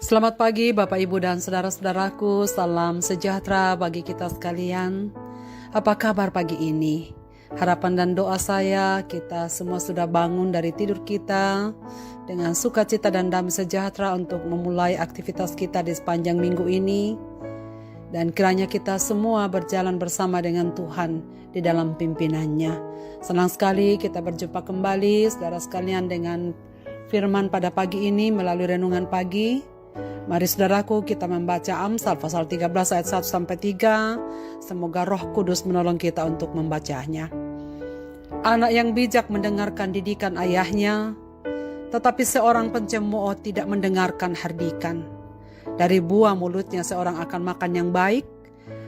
Selamat pagi Bapak Ibu dan saudara-saudaraku, salam sejahtera bagi kita sekalian. Apa kabar pagi ini? Harapan dan doa saya kita semua sudah bangun dari tidur kita dengan sukacita dan damai sejahtera untuk memulai aktivitas kita di sepanjang minggu ini. Dan kiranya kita semua berjalan bersama dengan Tuhan di dalam pimpinannya. Senang sekali kita berjumpa kembali saudara sekalian dengan firman pada pagi ini melalui renungan pagi. Mari saudaraku kita membaca Amsal pasal 13 ayat 1 sampai 3. Semoga Roh Kudus menolong kita untuk membacanya. Anak yang bijak mendengarkan didikan ayahnya, tetapi seorang pencemooh tidak mendengarkan hardikan. Dari buah mulutnya seorang akan makan yang baik,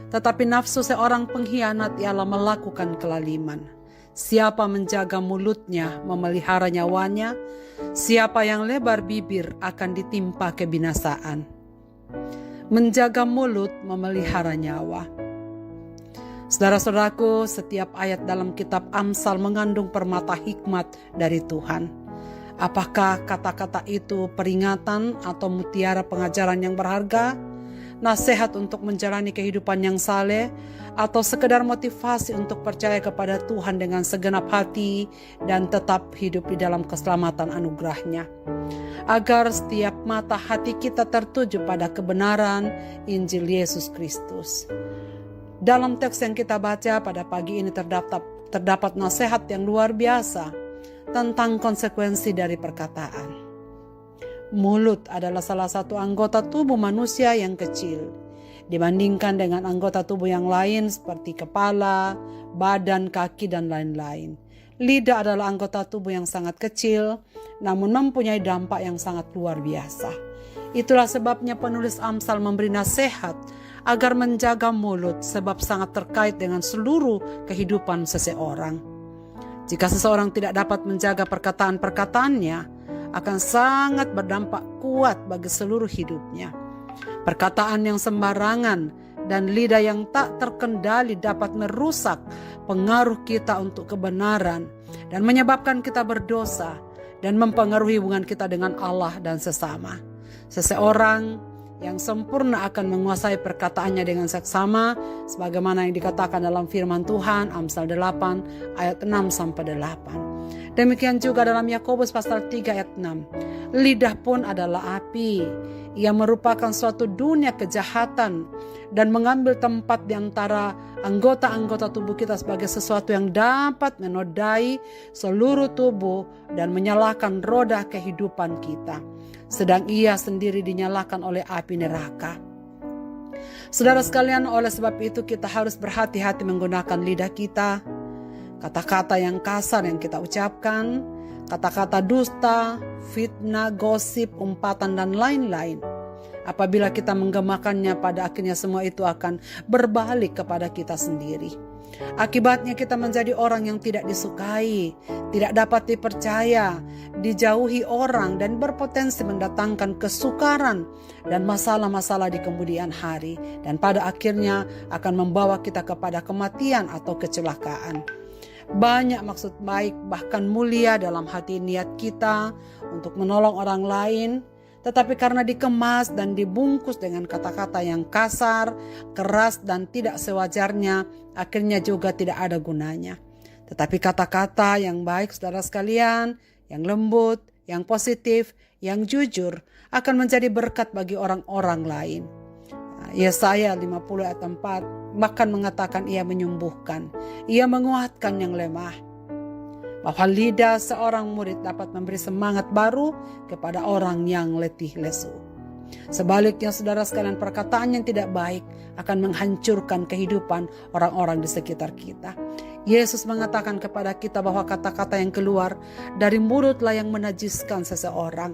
tetapi nafsu seorang pengkhianat ialah melakukan kelaliman. Siapa menjaga mulutnya memelihara nyawanya, siapa yang lebar bibir akan ditimpa kebinasaan. Menjaga mulut memelihara nyawa. Saudara-saudaraku, setiap ayat dalam kitab Amsal mengandung permata hikmat dari Tuhan. Apakah kata-kata itu peringatan atau mutiara pengajaran yang berharga, nasihat untuk menjalani kehidupan yang saleh, atau sekedar motivasi untuk percaya kepada Tuhan dengan segenap hati dan tetap hidup di dalam keselamatan anugerah-Nya. Agar setiap mata hati kita tertuju pada kebenaran Injil Yesus Kristus. Dalam teks yang kita baca pada pagi ini terdapat nasihat yang luar biasa tentang konsekuensi dari perkataan. Mulut adalah salah satu anggota tubuh manusia yang kecil dibandingkan dengan anggota tubuh yang lain seperti kepala, badan, kaki, dan lain-lain. Lidah adalah anggota tubuh yang sangat kecil, namun mempunyai dampak yang sangat luar biasa. Itulah sebabnya penulis Amsal memberi nasihat agar menjaga mulut, sebab sangat terkait dengan seluruh kehidupan seseorang. Jika seseorang tidak dapat menjaga perkataan-perkataannya, akan sangat berdampak kuat bagi seluruh hidupnya. Perkataan yang sembarangan dan lidah yang tak terkendali dapat merusak pengaruh kita untuk kebenaran dan menyebabkan kita berdosa dan mempengaruhi hubungan kita dengan Allah dan sesama. Seseorang yang sempurna akan menguasai perkataannya dengan seksama sebagaimana yang dikatakan dalam firman Tuhan Amsal 8 ayat 6 sampai 8. Demikian juga dalam Yakobus pasal 3 ayat 6. Lidah pun adalah api. Ia merupakan suatu dunia kejahatan dan mengambil tempat di antara anggota-anggota tubuh kita sebagai sesuatu yang dapat menodai seluruh tubuh dan menyalakan roda kehidupan kita. Sedang ia sendiri dinyalakan oleh api neraka. Saudara sekalian, oleh sebab itu kita harus berhati-hati menggunakan lidah kita. Kata-kata yang kasar yang kita ucapkan, kata-kata dusta, fitnah, gosip, umpatan, dan lain-lain. Apabila kita menggemakannya, pada akhirnya semua itu akan berbalik kepada kita sendiri. Akibatnya kita menjadi orang yang tidak disukai, tidak dapat dipercaya, dijauhi orang, dan berpotensi mendatangkan kesukaran dan masalah-masalah di kemudian hari. Dan pada akhirnya akan membawa kita kepada kematian atau kecelakaan. Banyak maksud baik bahkan mulia dalam hati niat kita untuk menolong orang lain, tetapi karena dikemas dan dibungkus dengan kata-kata yang kasar, keras, dan tidak sewajarnya, akhirnya juga tidak ada gunanya. Tetapi kata-kata yang baik, saudara sekalian, yang lembut, yang positif, yang jujur, akan menjadi berkat bagi orang-orang lain. Yesaya 50 ayat 4 bahkan mengatakan ia menyembuhkan, ia menguatkan yang lemah. Bahwa lidah seorang murid dapat memberi semangat baru kepada orang yang letih lesu. Sebaliknya saudara sekalian, perkataan yang tidak baik akan menghancurkan kehidupan orang-orang di sekitar kita. Yesus mengatakan kepada kita bahwa kata-kata yang keluar dari mulutlah yang menajiskan seseorang.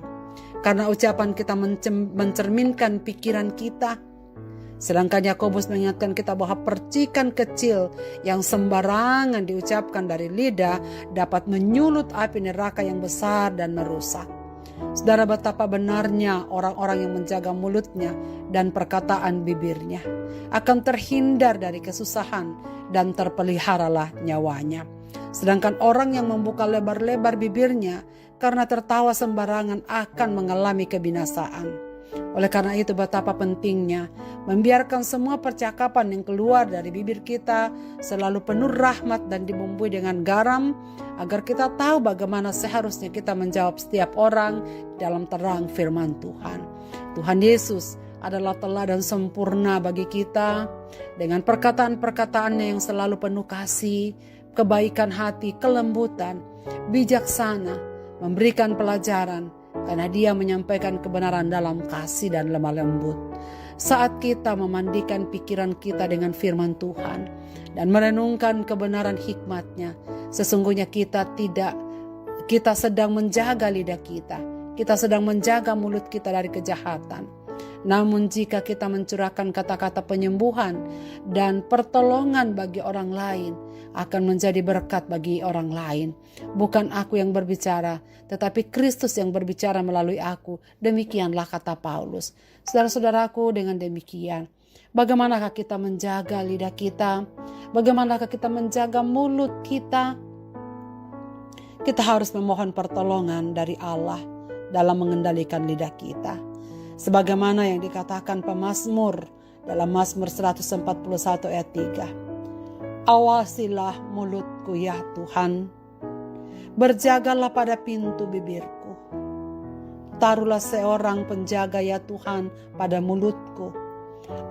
Karena ucapan kita mencerminkan pikiran kita. Sedangkan Yakobus mengingatkan kita bahwa percikan kecil yang sembarangan diucapkan dari lidah dapat menyulut api neraka yang besar dan merusak. Saudara, betapa benarnya orang-orang yang menjaga mulutnya dan perkataan bibirnya akan terhindar dari kesusahan dan terpeliharalah nyawanya. Sedangkan orang yang membuka lebar-lebar bibirnya karena tertawa sembarangan akan mengalami kebinasaan. Oleh karena itu betapa pentingnya membiarkan semua percakapan yang keluar dari bibir kita selalu penuh rahmat dan dibumbui dengan garam, agar kita tahu bagaimana seharusnya kita menjawab setiap orang dalam terang firman Tuhan. Tuhan Yesus adalah teladan sempurna bagi kita dengan perkataan-perkataannya yang selalu penuh kasih, kebaikan hati, kelembutan, bijaksana, memberikan pelajaran, karena dia menyampaikan kebenaran dalam kasih dan lemah lembut. Saat kita memandikan pikiran kita dengan firman Tuhan dan merenungkan kebenaran hikmat-Nya, sesungguhnya kita sedang menjaga lidah kita. Kita sedang menjaga mulut kita dari kejahatan. Namun jika kita mencurahkan kata-kata penyembuhan dan pertolongan bagi orang lain, akan menjadi berkat bagi orang lain. Bukan aku yang berbicara, tetapi Kristus yang berbicara melalui aku. Demikianlah kata Paulus. Saudara-saudaraku, dengan demikian, bagaimanakah kita menjaga lidah kita? Bagaimanakah kita menjaga mulut kita? Kita harus memohon pertolongan dari Allah dalam mengendalikan lidah kita. Sebagaimana yang dikatakan pemazmur dalam Mazmur 141 ayat 3. Awasilah mulutku ya Tuhan, berjagalah pada pintu bibirku. Taruhlah seorang penjaga ya Tuhan pada mulutku.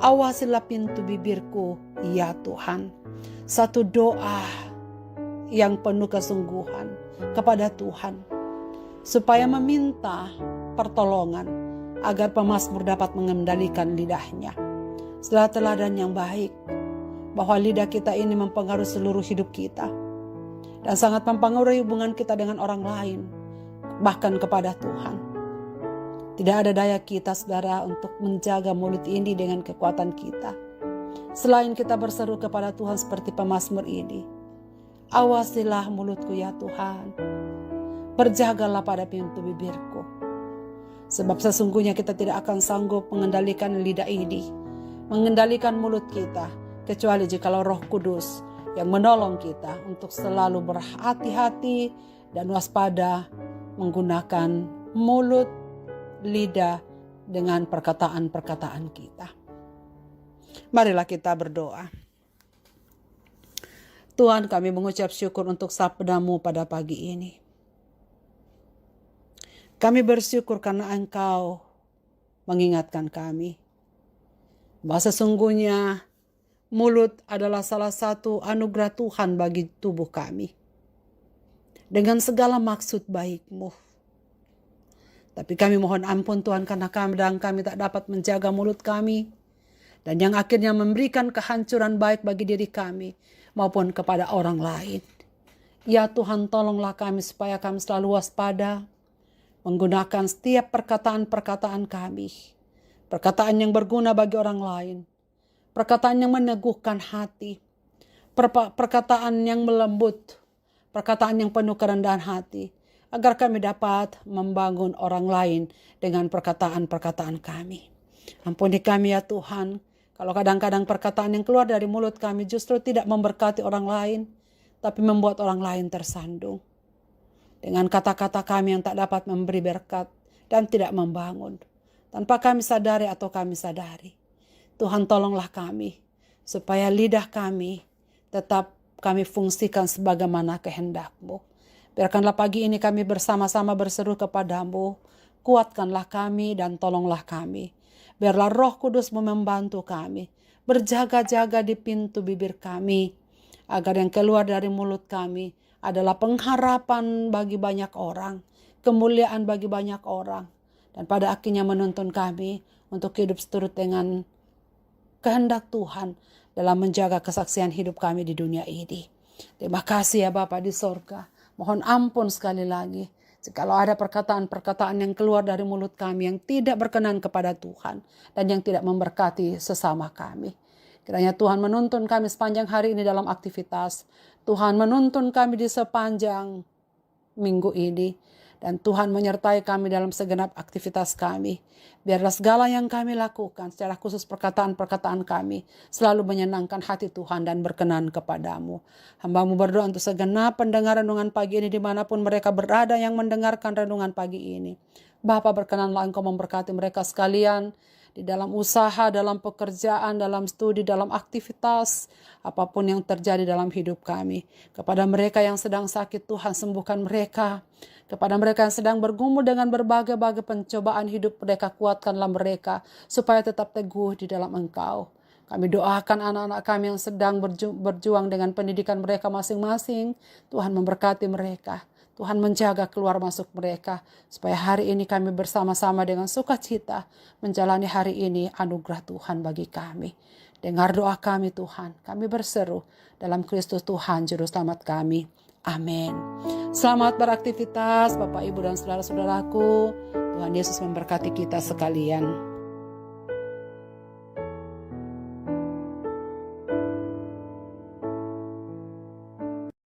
Awasilah pintu bibirku ya Tuhan. Satu doa yang penuh kesungguhan kepada Tuhan, supaya meminta pertolongan agar pemazmur dapat mengendalikan lidahnya. Setelah teladan yang baik, bahwa lidah kita ini mempengaruhi seluruh hidup kita dan sangat mempengaruhi hubungan kita dengan orang lain, bahkan kepada Tuhan. Tidak ada daya kita, saudara, untuk menjaga mulut ini dengan kekuatan kita, selain kita berseru kepada Tuhan seperti pemazmur ini. Awasilah mulutku ya Tuhan, berjagalah pada pintu bibirku. Sebab sesungguhnya kita tidak akan sanggup mengendalikan lidah ini, mengendalikan mulut kita, kecuali jikalau Roh Kudus yang menolong kita untuk selalu berhati-hati dan waspada menggunakan mulut, lidah dengan perkataan-perkataan kita. Marilah kita berdoa. Tuhan, kami mengucap syukur untuk sabda-Mu pada pagi ini. Kami bersyukur karena Engkau mengingatkan kami bahwa sesungguhnya mulut adalah salah satu anugerah Tuhan bagi tubuh kami, dengan segala maksud baik-Mu. Tapi kami mohon ampun Tuhan, karena kami tak dapat menjaga mulut kami, dan yang akhirnya memberikan kehancuran baik bagi diri kami maupun kepada orang lain. Ya Tuhan, tolonglah kami supaya kami selalu waspada, menggunakan setiap perkataan-perkataan kami, perkataan yang berguna bagi orang lain, perkataan yang meneguhkan hati, perkataan yang melembut, perkataan yang penuh kerendahan hati, agar kami dapat membangun orang lain dengan perkataan-perkataan kami. Ampuni kami ya Tuhan, kalau kadang-kadang perkataan yang keluar dari mulut kami justru tidak memberkati orang lain, tapi membuat orang lain tersandung. Dengan kata-kata kami yang tak dapat memberi berkat dan tidak membangun, tanpa kami sadari atau kami sadari. Tuhan, tolonglah kami, supaya lidah kami tetap kami fungsikan sebagaimana kehendak-Mu. Biarkanlah pagi ini kami bersama-sama berseru kepada-Mu, kuatkanlah kami dan tolonglah kami. Biarlah Roh Kudus-Mu membantu kami, berjaga-jaga di pintu bibir kami, agar yang keluar dari mulut kami adalah pengharapan bagi banyak orang, kemuliaan bagi banyak orang, dan pada akhirnya menuntun kami untuk hidup seturut dengan kehendak Tuhan dalam menjaga kesaksian hidup kami di dunia ini. Terima kasih ya Bapa di sorga. Mohon ampun sekali lagi jikalau ada perkataan-perkataan yang keluar dari mulut kami yang tidak berkenan kepada Tuhan dan yang tidak memberkati sesama kami. Kiranya Tuhan menuntun kami sepanjang hari ini dalam aktivitas. Tuhan menuntun kami di sepanjang minggu ini. Dan Tuhan menyertai kami dalam segenap aktivitas kami. Biarlah segala yang kami lakukan, secara khusus perkataan-perkataan kami, selalu menyenangkan hati Tuhan dan berkenan kepadamu. Hamba-Mu berdoa untuk segenap pendengar renungan pagi ini dimanapun mereka berada yang mendengarkan renungan pagi ini. Bapa, berkenanlah Engkau memberkati mereka sekalian di dalam usaha, dalam pekerjaan, dalam studi, dalam aktivitas, apapun yang terjadi dalam hidup kami. Kepada mereka yang sedang sakit, Tuhan sembuhkan mereka. Kepada mereka yang sedang bergumul dengan berbagai-bagai pencobaan hidup, mereka kuatkanlah mereka supaya tetap teguh di dalam Engkau. Kami doakan anak-anak kami yang sedang berjuang dengan pendidikan mereka masing-masing. Tuhan memberkati mereka. Tuhan menjaga keluar masuk mereka, supaya hari ini kami bersama-sama dengan sukacita menjalani hari ini anugerah Tuhan bagi kami. Dengar doa kami Tuhan, kami berseru dalam Kristus Tuhan Juru Selamat kami. Amin. Selamat beraktivitas Bapak, Ibu, dan saudara-saudaraku. Tuhan Yesus memberkati kita sekalian.